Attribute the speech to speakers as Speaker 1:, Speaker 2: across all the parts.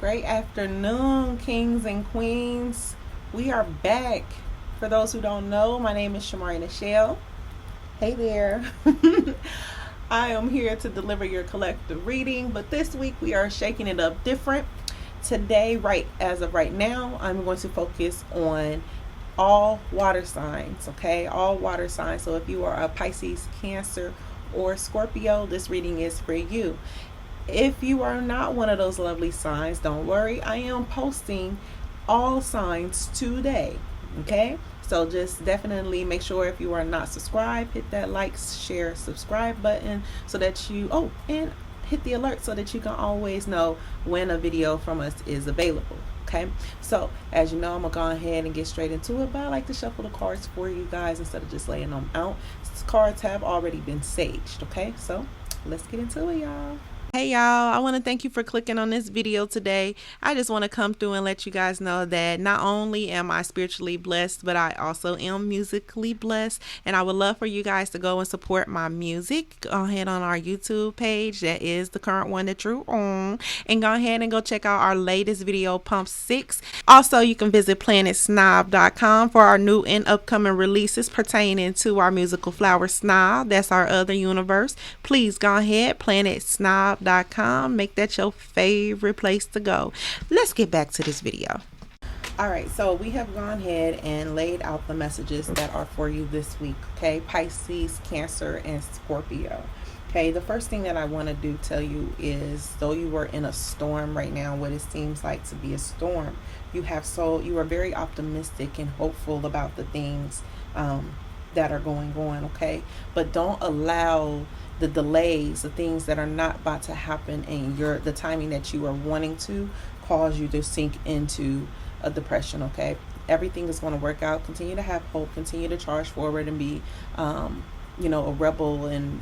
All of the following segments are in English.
Speaker 1: Great afternoon, kings and queens. We are back. For those who don't know, my name is Shamarina Shell. Hey there. I am here to deliver your collective reading, but this week we are shaking it up different. Today, right as of right now, I'm going to focus on all water signs, okay? All water signs. So if you are a Pisces, Cancer, or Scorpio, this reading is for you. If you are not one of those lovely signs, don't worry. I am posting all signs today. Okay? So just definitely make sure if you are not subscribed, hit that like, share, subscribe button so that you, and hit the alert so that you can always know when a video from us is available. Okay? So as you know, I'm going to go ahead and get straight into it, but I like to shuffle the cards for you guys instead of just laying them out. These cards have already been saged. Okay? So let's get into it, y'all. Hey y'all, I want to thank you for clicking on this video today. I just want to come through and let you guys know that not only am I spiritually blessed, but I also am musically blessed, and I would love for you guys to go and support my music. Go ahead on our YouTube page, that is the current one that you're on, and go ahead and go check out our latest video, Pump 6. Also, you can visit planetsnob.com for our new and upcoming releases pertaining to our musical flower Snob. That's our other universe. Please go ahead, planetsnob.com. Make that your favorite place to go. Let's get back to this video. Alright, so we have gone ahead and laid out the messages that are for you this week. Okay, Pisces, Cancer, and Scorpio. Okay, the first thing that I want to tell you is, though you are in a storm right now, what it seems like to be a storm, you are very optimistic and hopeful about the things that are going on. Okay, but don't allow the delays, the things that are not about to happen in the timing that you are wanting to, cause you to sink into a depression. Okay, everything is going to work out. Continue to have hope, continue to charge forward and be a rebel and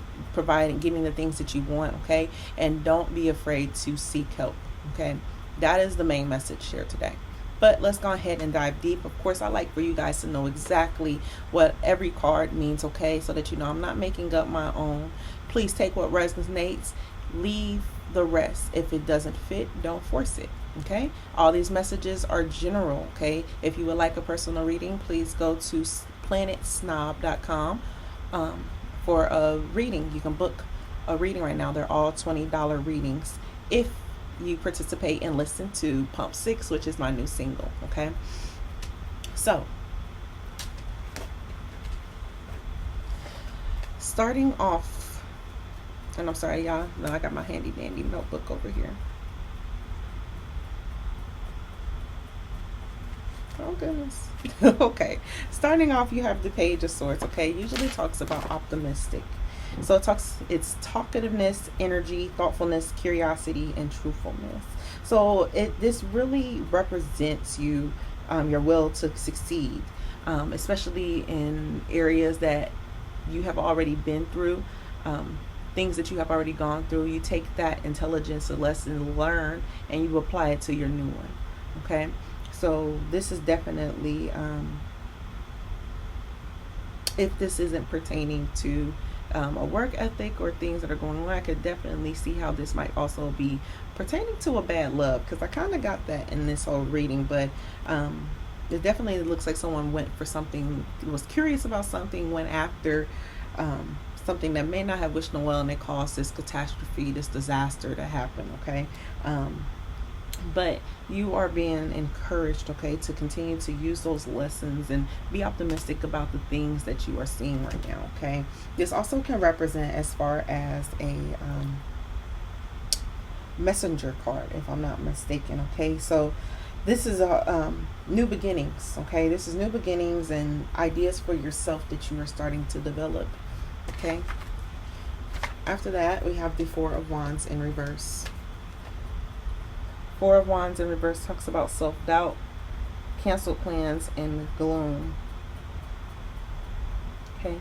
Speaker 1: getting the things that you want. Okay, and don't be afraid to seek help. Okay, that is the main message here today. But let's go ahead and dive deep. Of course, I like for you guys to know exactly what every card means, okay? So that you know I'm not making up my own. Please take what resonates, leave the rest. If it doesn't fit, don't force it, okay? All these messages are general, okay? If you would like a personal reading, please go to planetsnob.com for a reading. You can book a reading right now. They're all $20 readings if you participate and listen to Pump 6, which is my new single. Okay, so starting off, and I'm sorry y'all, no, I got my handy dandy notebook over here. Oh goodness. Okay, starting off, you have the Page of Swords. Okay, usually talks about optimistic. So it's talkativeness, energy, thoughtfulness, curiosity, and truthfulness. So this really represents you, your will to succeed, especially in areas that you have already been through, things that you have already gone through. You take that intelligence, a lesson learned, and you apply it to your new one. Okay, so this is definitely, if this isn't pertaining to a work ethic or things that are going on, I could definitely see how this might also be pertaining to a bad love, because I kind of got that in this whole reading. But it definitely looks like someone went for something, was curious about something, went after something that may not have wished them well, and it caused this catastrophe, this disaster to happen. Okay, but you are being encouraged, okay, to continue to use those lessons and be optimistic about the things that you are seeing right now. Okay, this also can represent as far as a messenger card, if I'm not mistaken. Okay, so this is a new beginnings. Okay, this is new beginnings and ideas for yourself that you are starting to develop. Okay, after that we have the Four of Wands in reverse. Four of Wands in reverse talks about self-doubt, canceled plans, and gloom. Okay.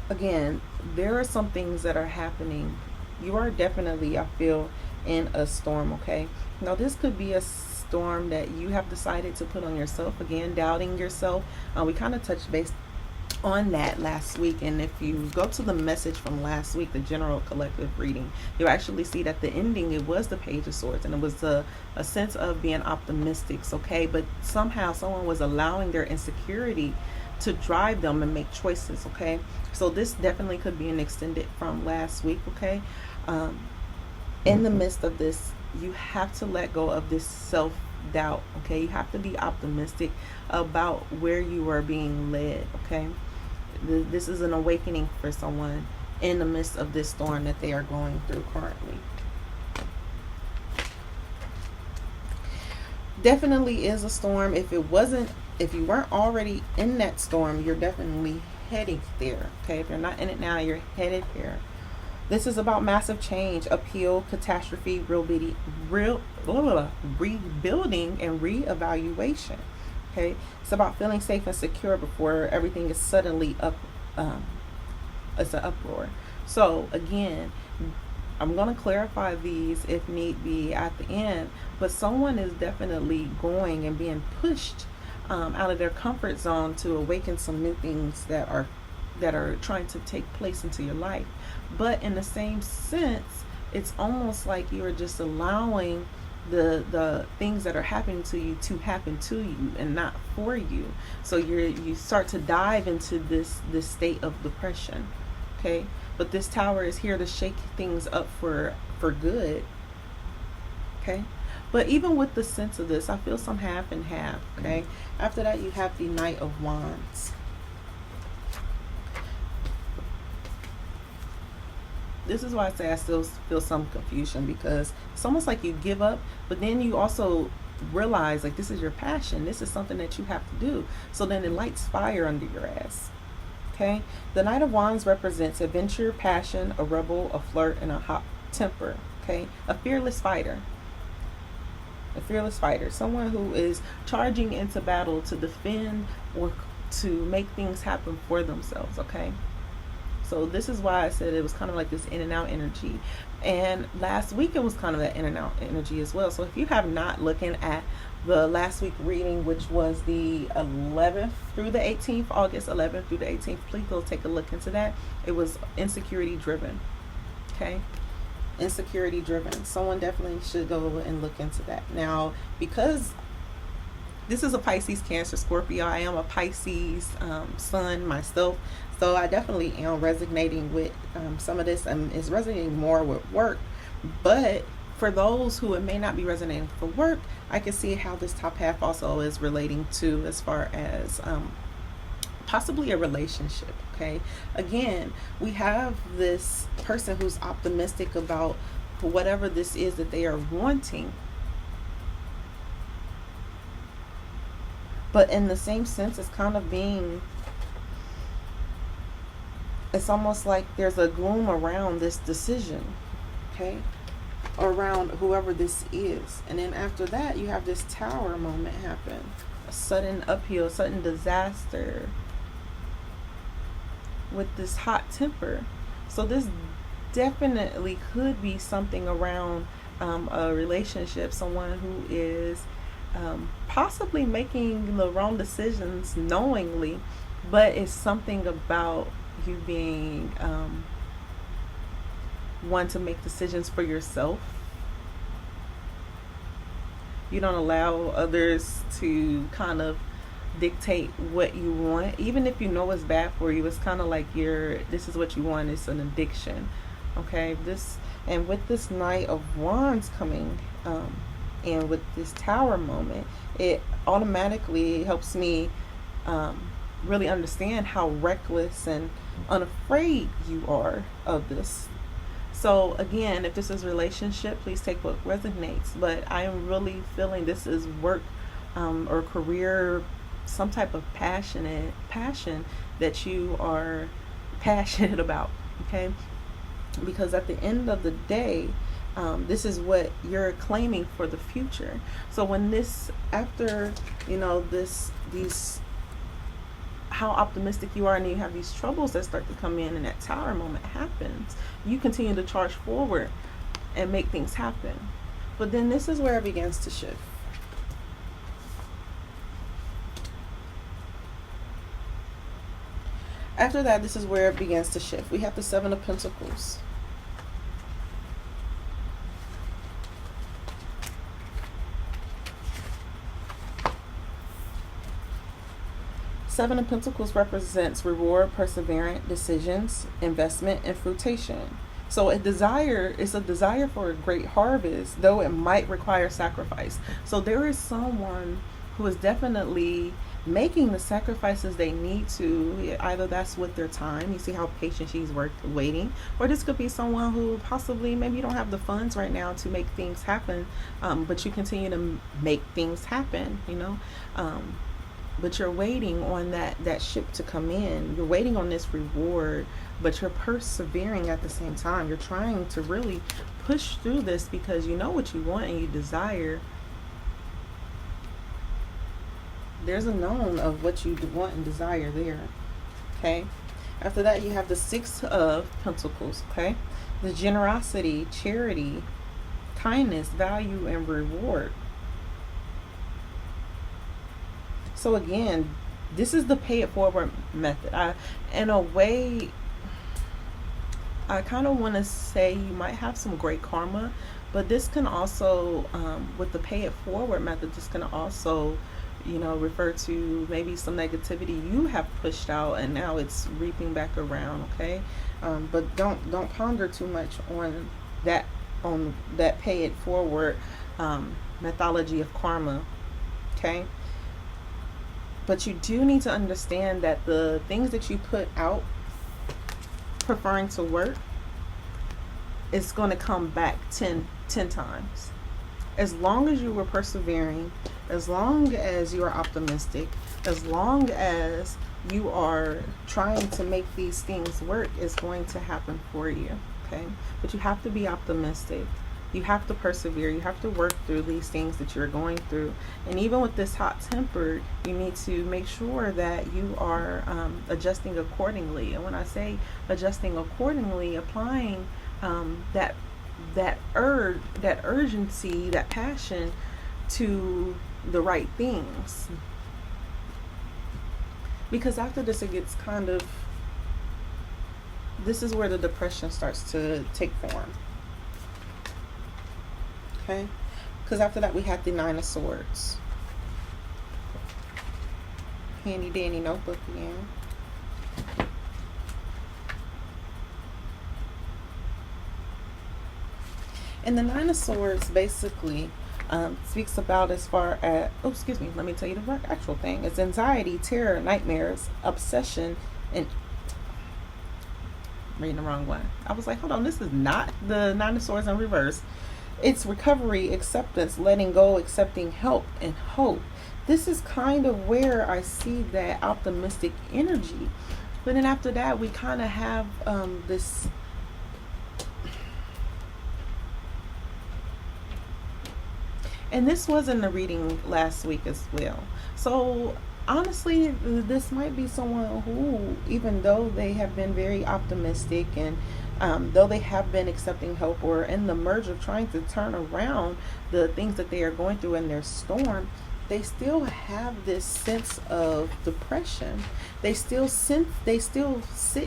Speaker 1: Again, there are some things that are happening. You are definitely, I feel, in a storm. Okay. Now, this could be a storm that you have decided to put on yourself. Again, doubting yourself. We kind of touched base on that last week, and if you go to the message from last week, the general collective reading, you'll actually see that the ending, it was the Page of Swords, and it was a sense of being optimistic, okay? But somehow someone was allowing their insecurity to drive them and make choices, okay? So this definitely could be an extended from last week, okay? In the midst of this, you have to let go of this self-doubt, okay? You have to be optimistic about where you are being led, okay? This is an awakening for someone in the midst of this storm that they are going through currently. Definitely is a storm. If you weren't already in that storm, you're definitely heading there, okay? If you're not in it now, you're headed there. This is about massive change, upheaval, catastrophe, rebuilding, and reevaluation. Okay, it's about feeling safe and secure before everything is suddenly up. It's an uproar. So again, I'm going to clarify these if need be at the end. But someone is definitely going and being pushed out of their comfort zone to awaken some new things that are trying to take place into your life. But in the same sense, it's almost like you are just allowing the things that are happening to you to happen to you and not for you. So you start to dive into this state of depression, okay? But this tower is here to shake things up for good, okay? But even with the sense of this, I feel some half and half, okay? After that, you have the Knight of Wands. This is why I say I still feel some confusion, because it's almost like you give up, but then you also realize like this is your passion. This is something that you have to do. So then it lights fire under your ass. Okay? The Knight of Wands represents adventure, passion, a rebel, a flirt, and a hot temper. Okay? A fearless fighter. A fearless fighter. Someone who is charging into battle to defend or to make things happen for themselves. Okay? So this is why I said it was kind of like this in and out energy. And last week it was kind of that in and out energy as well. So if you have not looking at the last week reading, which was the 11th through the 18th, August 11th through the 18th, please go take a look into that. It was insecurity driven. Okay? Insecurity driven. Someone definitely should go and look into that. Now, because this is a Pisces, Cancer, Scorpio, I am a Pisces sun myself. So I definitely am resonating with some of this, and it's resonating more with work. But for those who it may not be resonating for work, I can see how this top half also is relating to as far as possibly a relationship. Okay, again, we have this person who's optimistic about whatever this is that they are wanting. But in the same sense, it's kind of being, it's almost like there's a gloom around this decision, okay, around whoever this is. And then after that, you have this tower moment happen, a sudden upheaval, sudden disaster with this hot temper. So this definitely could be something around a relationship, someone who is possibly making the wrong decisions knowingly, but it's something about you being one to make decisions for yourself. You don't allow others to kind of dictate what you want, even if you know it's bad for you. It's kind of like this is what you want. It's an addiction. Okay, and with this Knight of Wands coming and with this tower moment, it automatically helps me really understand how reckless and unafraid you are of this. So again, if this is a relationship, please take what resonates. But I am really feeling this is work or career, some type of passion that you are passionate about. Okay, because at the end of the day, this is what you're claiming for the future. So when this, after these how optimistic you are, and you have these troubles that start to come in, and that tower moment happens, you continue to charge forward and make things happen. But then this is where it begins to shift. After that, this is where it begins to shift. We have the Seven of Pentacles. Seven of Pentacles represents reward, perseverance, decisions, investment, and fruition. So a desire is a desire for a great harvest, though it might require sacrifice. So there is someone who is definitely making the sacrifices they need to. Either that's with their time. You see how patient she's waiting. Or this could be someone who possibly, maybe you don't have the funds right now to make things happen, but you continue to make things happen, but you're waiting on that ship to come in. You're waiting on this reward, but you're persevering at the same time. You're trying to really push through this because you know what you want and you desire. There's a known of what you want and desire there. Okay. After that, you have the Six of Pentacles. Okay. The generosity, charity, kindness, value, and reward. So again, this is the pay it forward method. In a way, I kind of want to say you might have some great karma, but this can also, with the pay it forward method, this can also, refer to maybe some negativity you have pushed out and now it's reaping back around. Okay, but don't ponder too much on that pay it forward methodology of karma. Okay. But you do need to understand that the things that you put out, preferring to work, is going to come back 10 times. As long as you were persevering, as long as you are optimistic, as long as you are trying to make these things work, it's going to happen for you. Okay? But you have to be optimistic. You have to persevere. You have to work through these things that you're going through. And even with this hot temper, you need to make sure that you are adjusting accordingly. And when I say adjusting accordingly, applying that urgency, that passion to the right things. Because after this, it gets this is where the depression starts to take form. Okay, because after that we have the Nine of Swords. Handy dandy notebook again. And the Nine of Swords basically speaks about as far as, let me tell you the actual thing. It's anxiety, terror, nightmares, obsession, and I'm reading the wrong one. I was like, hold on, this is not the Nine of Swords in reverse. It's recovery, acceptance, letting go, accepting help, and hope. This is kind of where I see that optimistic energy. But then after that, we kind of have this. And this was in the reading last week as well. So honestly, this might be someone who, even though they have been very optimistic and though they have been accepting help or in the merge of trying to turn around the things that they are going through in their storm, they still have this sense of depression. They still sit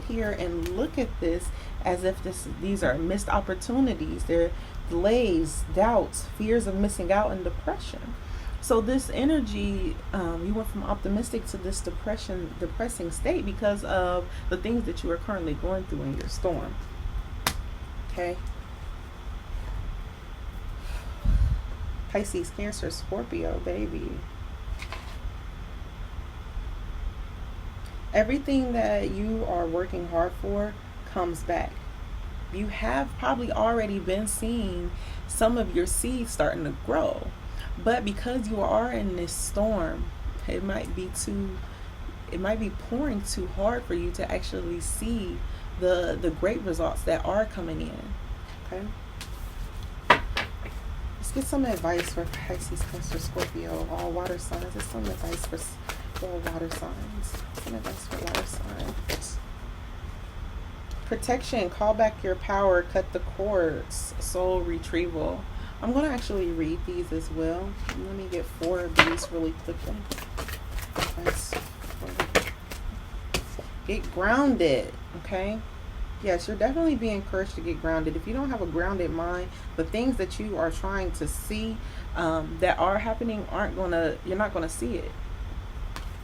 Speaker 1: here and look at this as if these are missed opportunities. They're delays, doubts, fears of missing out, and depression. So this energy, you went from optimistic to this depressing state because of the things that you are currently going through in your storm. Okay. Pisces, Cancer, Scorpio, baby. Everything that you are working hard for comes back. You have probably already been seeing some of your seeds starting to grow. But because you are in this storm, it might be pouring too hard for you to actually see the great results that are coming in. Okay. Let's get some advice for Pisces, Cancer, Scorpio, all water signs. There's some advice for all water signs. Some advice for water signs. Protection, call back your power, cut the cords, soul retrieval. I'm going to actually read these as well. Let me get 4 of these really quickly. Get grounded, okay? Yes, you're definitely being encouraged to get grounded. If you don't have a grounded mind, the things that you are trying to see that are happening you're not gonna see it.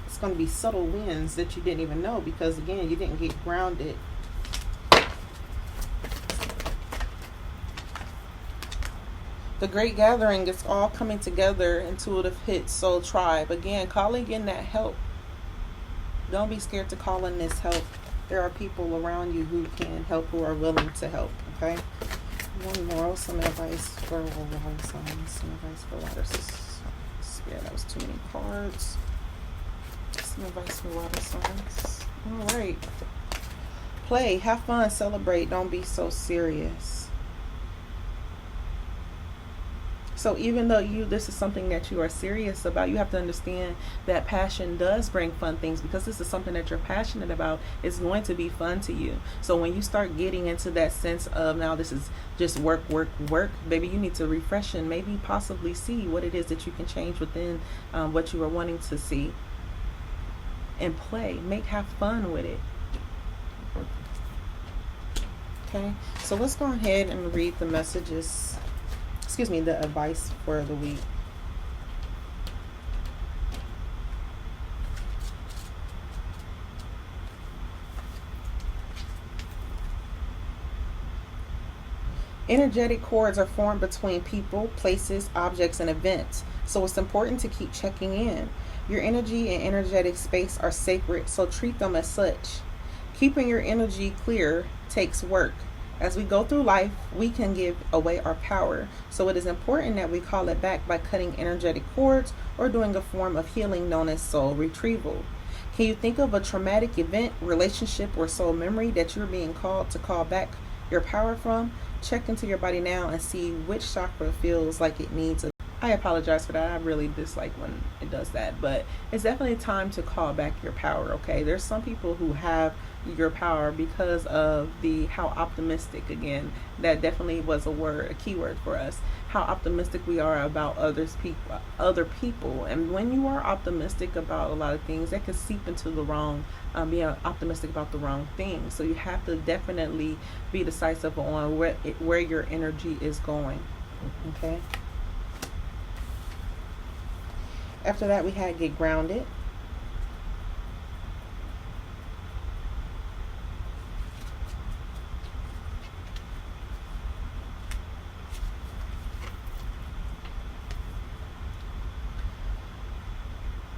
Speaker 1: It's gonna be subtle wins that you didn't even know because again, you didn't get grounded. The great gathering is all coming together. Intuitive hits, soul tribe. Again, calling in that help. Don't be scared to call in this help. There are people around you who can help, who are willing to help. Okay. One more. Some advice for water signs. Some advice for water signs. Yeah, that was too many cards. Some advice for water signs. All right. Play. Have fun. Celebrate. Don't be so serious. So even though this is something that you are serious about, you have to understand that passion does bring fun things because this is something that you're passionate about. It's going to be fun to you. So when you start getting into that sense of now this is just work, baby, you need to refresh and maybe possibly see what it is that you can change within what you are wanting to see and play. Have fun with it. Okay, so let's go ahead and read the messages. The advice for the week. Energetic cords are formed between people, places, objects, and events. So it's important to keep checking in. Your energy and energetic space are sacred, so treat them as such. Keeping your energy clear takes work. As we go through life, we can give away our power. So it is important that we call it back by cutting energetic cords or doing a form of healing known as soul retrieval. Can you think of a traumatic event, relationship, or soul memory that you're being called to call back your power from? Check into your body now and see which chakra feels like it needs a... I apologize for that. I really dislike when it does that, but it's definitely time to call back your power, okay? There's some people who have your power because of how optimistic, again, that definitely was a keyword for us, how optimistic we are about other people. And when you are optimistic about a lot of things, that could seep into the wrong, being optimistic about the wrong things. So you have to definitely be decisive on where your energy is going, okay? After that, we had get grounded.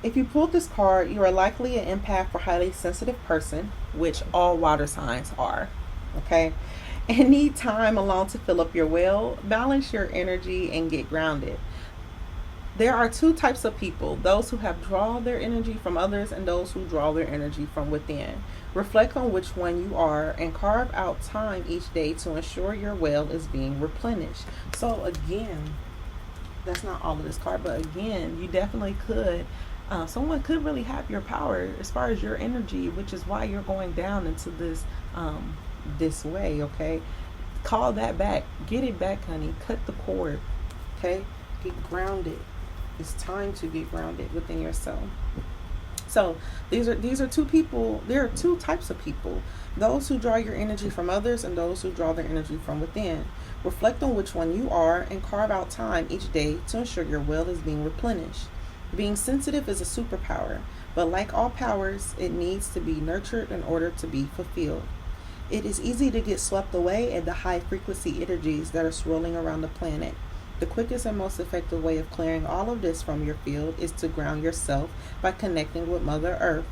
Speaker 1: If you pulled this card, you are likely an empath or highly sensitive person, which all water signs are, okay? And need time alone to fill up your well, balance your energy, and get grounded. There are two types of people, those who have drawn their energy from others and those who draw their energy from within. Reflect on which one you are and carve out time each day to ensure your well is being replenished. So again, that's not all of this card, but again, you definitely could. Someone could really have your power as far as your energy, which is why you're going down into this way, okay? Call that back. Get it back, honey. Cut the cord, okay? Get grounded. It's time to get grounded within yourself. So these are two people. There are two types of people: those who draw your energy from others and those who draw their energy from within. Reflect on which one you are and carve out time each day to ensure your well is being replenished. Being sensitive is a superpower, but like all powers, it needs to be nurtured in order to be fulfilled. It is easy to get swept away in the high frequency energies that are swirling around the planet. The quickest and most effective way of clearing all of this from your field is to ground yourself by connecting with Mother Earth.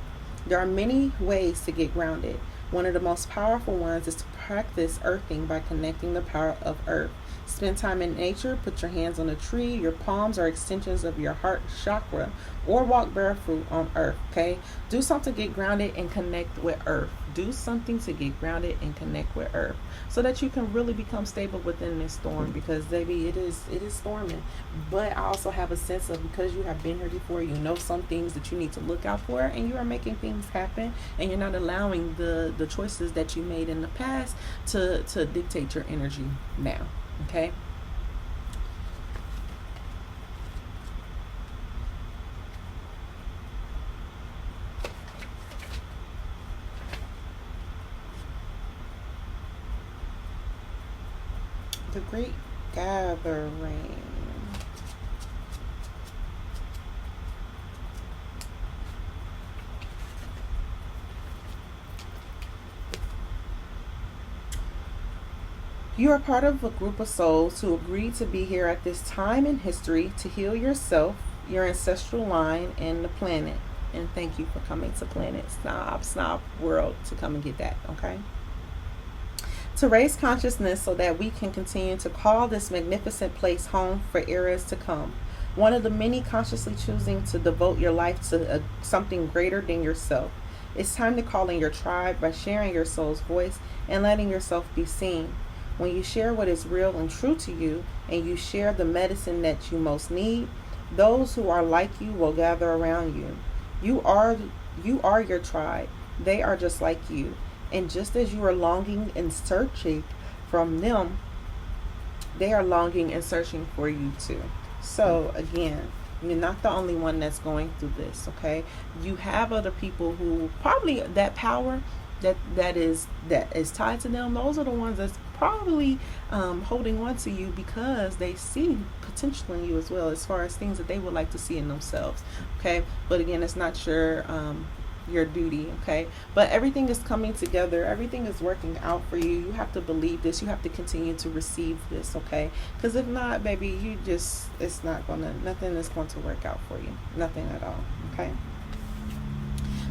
Speaker 1: There are many ways to get grounded. One of the most powerful ones is to practice earthing by connecting the power of Earth. Spend time in nature, put your hands on a tree, your palms are extensions of your heart chakra, or walk barefoot on Earth, okay? Do something to get grounded and connect with Earth. Do something to get grounded and connect with Earth so that you can really become stable within this storm, because baby, it is storming. But I also have a sense of, because you have been here before, you know some things that you need to look out for, and you are making things happen, and you're not allowing the choices that you made in the past to dictate your energy now. Okay. The Great Gathering. You are part of a group of souls who agreed to be here at this time in history to heal yourself, your ancestral line, and the planet. And thank you for coming to Planet Snob World to come and get that, okay? To raise consciousness so that we can continue to call this magnificent place home for eras to come. One of the many consciously choosing to devote your life to something greater than yourself. It's time to call in your tribe by sharing your soul's voice and letting yourself be seen. When you share what is real and true to you, and you share the medicine that you most need, those who are like you will gather around you. You are your tribe. They are just like you. And just as you are longing and searching from them, they are longing and searching for you too. So again, you're not the only one that's going through this, okay? You have other people who probably that power that is tied to them. Those are the ones that's probably holding on to you because they see potential in you as well, as far as things that they would like to see in themselves, okay? But again, it's not your duty, okay? But everything is coming together. Everything is working out for you. You have to believe this. You have to continue to receive this, okay? Because if not, baby, nothing is going to work out for you. Nothing at all, okay?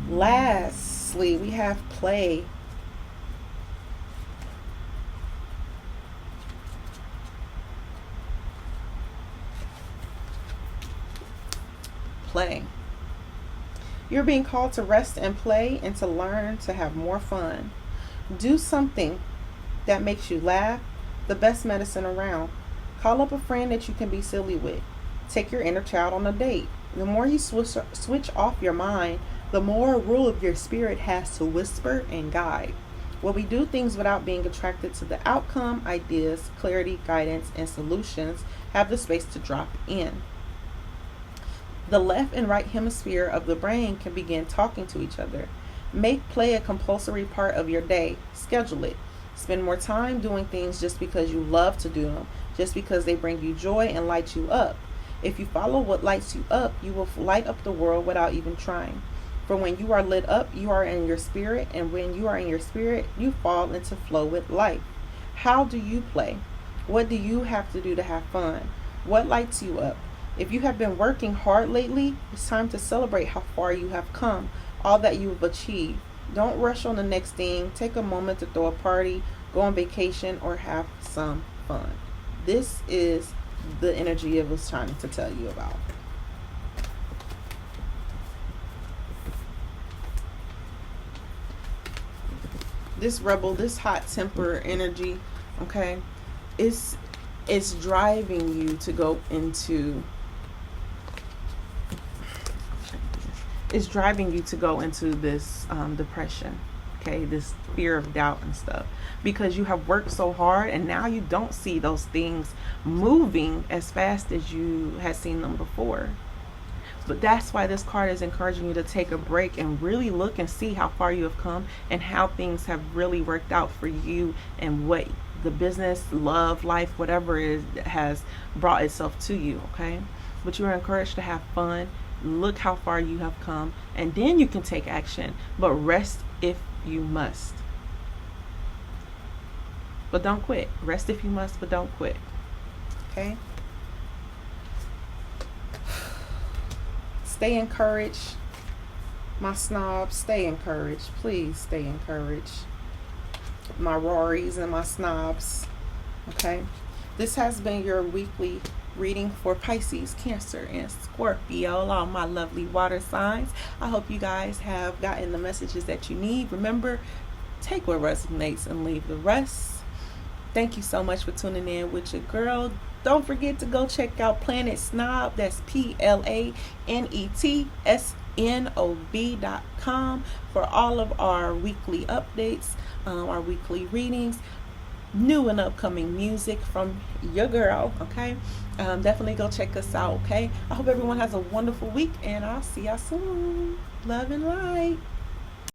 Speaker 1: Lastly, we have play. Play. You're being called to rest and play and to learn to have more fun. Do something that makes you laugh, the best medicine around. Call up a friend that you can be silly with. Take your inner child on a date. The more you switch off your mind, the more rule of your spirit has to whisper and guide. When we do things without being attracted to the outcome, ideas, clarity, guidance, and solutions have the space to drop in. The left and right hemisphere of the brain can begin talking to each other. Make play a compulsory part of your day. Schedule it. Spend more time doing things just because you love to do them, just because they bring you joy and light you up. If you follow what lights you up, you will light up the world without even trying. For when you are lit up, you are in your spirit, and when you are in your spirit, you fall into flow with life. How do you play? What do you have to do to have fun? What lights you up? If you have been working hard lately, it's time to celebrate how far you have come, all that you have achieved. Don't rush on the next thing. Take a moment to throw a party, go on vacation, or have some fun. This is the energy it was trying to tell you about. This rebel, this hot temper energy, okay, it's driving you to go into this depression, okay, this fear of doubt and stuff, because you have worked so hard and now you don't see those things moving as fast as you had seen them before. But that's why this card is encouraging you to take a break and really look and see how far you have come and how things have really worked out for you, and what the business, love, life, whatever it is, has brought itself to you, okay? But you are encouraged to have fun. Look how far you have come, and then you can take action. But rest if you must. But don't quit. Rest if you must, but don't quit. Okay? Stay encouraged. My snobs, stay encouraged. Please stay encouraged. My Rories and my snobs. Okay? This has been your weekly reading for Pisces, Cancer, and Scorpio, all my lovely water signs. I hope you guys have gotten the messages that you need. Remember, take what resonates and leave the rest. Thank you so much for tuning in with your girl. Don't forget to go check out Planet Snob. That's PlanetSnob.com for all of our weekly updates, our weekly readings, new and upcoming music from your girl, okay? Definitely go check us out, okay? I hope everyone has a wonderful week, and I'll see y'all soon. Love and light.